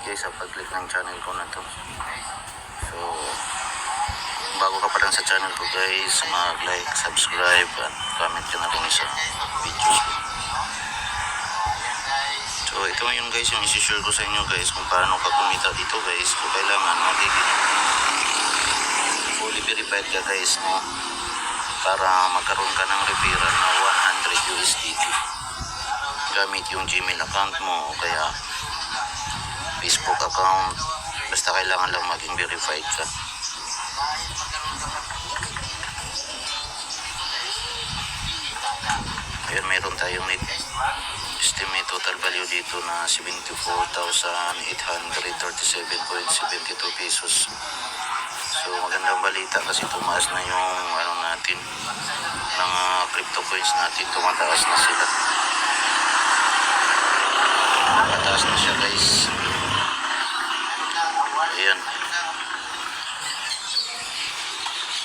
guys sa pag-click ng channel ko na to. So, bago ka pa lang sa channel ko guys, mag-like, subscribe, at comment ka na rin sa videos ko. So, ito yung guys yung isi-share ko sa inyo guys kung paano ka kumita dito guys. So, kailangan magiging fully verified ka guys, no? Para magkaroon ka ng referral na 100 USDT gamit yung Gmail account mo o kaya Facebook account. Basta kailangan lang maging verified ka. Ayan, meron tayong net estimate total value dito na 74,837.72 pesos. So magandang balita kasi tumaas na yung natin, mga crypto coins natin, tumataas na sila. Mataas na siya guys. Ayan.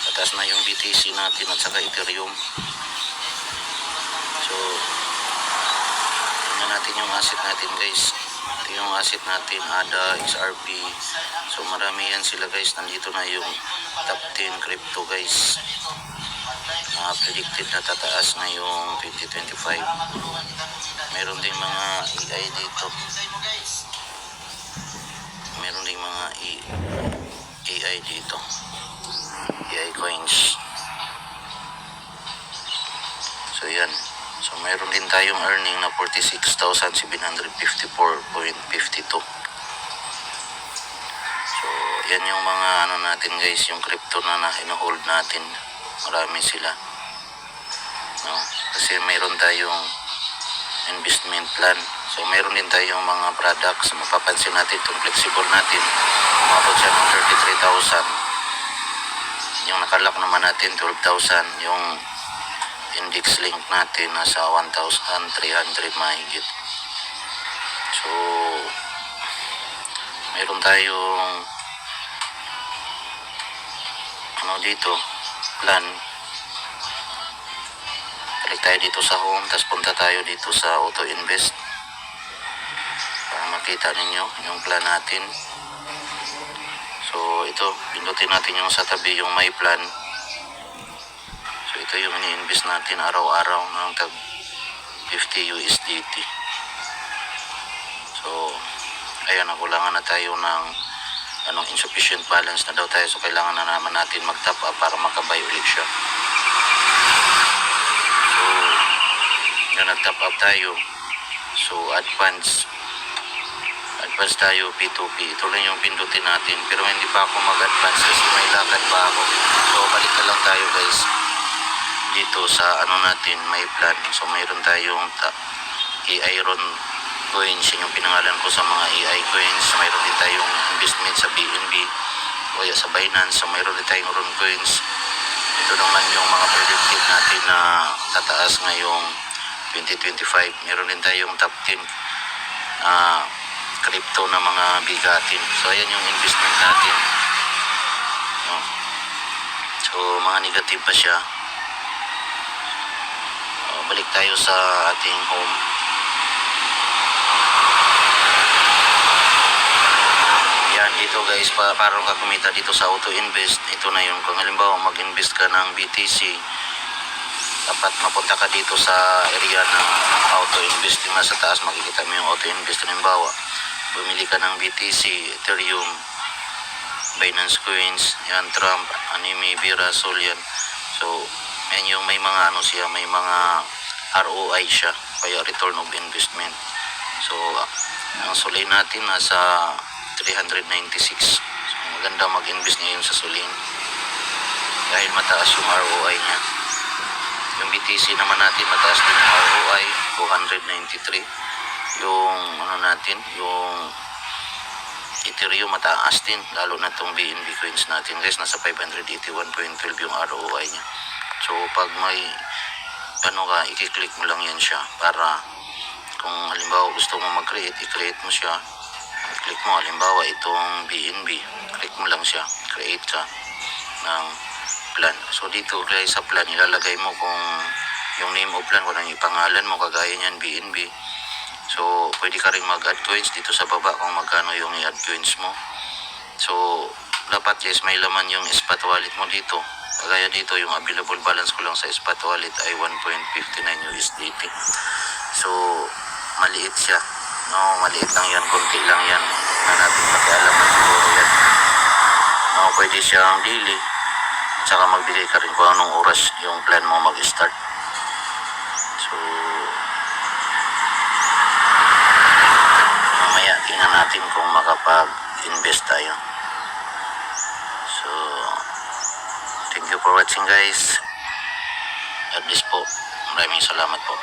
Mataas na yung BTC natin at saka Ethereum. So, tingnan natin yung asset natin guys. Ito yung asset natin, ADA, XRP. So, marami yan sila guys. Nandito na yung top 10 crypto guys. Predicted na tataas ngayong 2025. Meron ding mga AI dito. Meron ding mga AI dito. AI coins. So yan. So meron din tayong earning na 46,754.52. So yan yung mga natin guys, yung crypto na ino-hold natin. Marami sila. No? Kasi meron tayong investment plan. So meron din tayong mga products. Mapapansin natin itong flexible natin, umabot siya ng 33,000. Yung nakalak naman natin 12,000. Yung index link natin nasa 1,300 mahigit. So meron tayong dito plan. Balik tayo dito sa home, tapos punta tayo dito sa auto invest para makita ninyo yung plan natin. So ito, pindutin natin yung sa tabi, yung my plan. So ito yung ini-invest natin araw-araw ng tag 50 USDT. So ayan, nakulangan na tayo ng insufficient balance na daw tayo. So kailangan na naman natin mag-top up para makabay ulit siya. So nag-top up tayo. So advance tayo P2P. Ito lang yung pindutin natin, pero hindi pa ako mag-advance kasi may lakad pa ako. So balik na lang tayo guys dito sa natin, may plan. So mayroon tayong AI Ron coins, yung pinangalan ko sa mga AI coins. Mayroon din tayong investment sa BNB o sa Binance. So mayroon din tayong Ron coins. Ito naman yung mga predicted natin na tataas ngayong 2025. Meron din tayong top 10 crypto na mga bigatin. So ayan yung investment natin, no? So mga negative pa siya. Balik tayo sa ating home. Yan dito guys, para ka kumita dito sa auto invest. Ito na yung kung halimbawa mag-invest ka ng BTC, dapat mapunta ka dito sa area ng auto invest. Yung nasa taas makikita mo yung auto invest. Halimbawa bumili ka ng BTC, Ethereum, Binance coins, yan, Trump, Anime, Bira, Sol, yan. So yan yung may mga siya, may mga ROI siya, kaya return of investment. So ang Solin natin nasa 396. So maganda mag-invest ngayon sa Solin dahil mataas yung ROI niya. Yung BTC naman natin mataas din yung ROI, 293. Yung natin, yung Ethereum mataas din, lalo na itong BNB coins natin guys, nasa 581.12 yung ROI niya. So pag may i-click mo lang yan siya, para kung halimbawa gusto mo mag-create, i-create mo siya. I-click mo halimbawa itong BNB, click mo lang siya, create ka ng plan. So dito guys sa plan, ilalagay mo kung yung name of plan, kung ano yung pangalan mo, kagaya niyan BNB. So, pwede ka rin mag-add coins dito sa baba kung magkano yung i-add coins mo. So, dapat guys, may laman yung spot wallet mo dito. Kagaya dito, yung available balance ko lang sa spot wallet ay 1.59 USDT. So, maliit siya. No, maliit lang yan, konti lang yan. Na natin pakialaman siguro yan. No, pwede siyang daily. Tsaka magbigay ka rin kung anong oras yung plan mo mag-start. So, mamaya tingnan natin kung makapag-invest tayo. So, thank you for watching guys. At least po, maraming salamat po.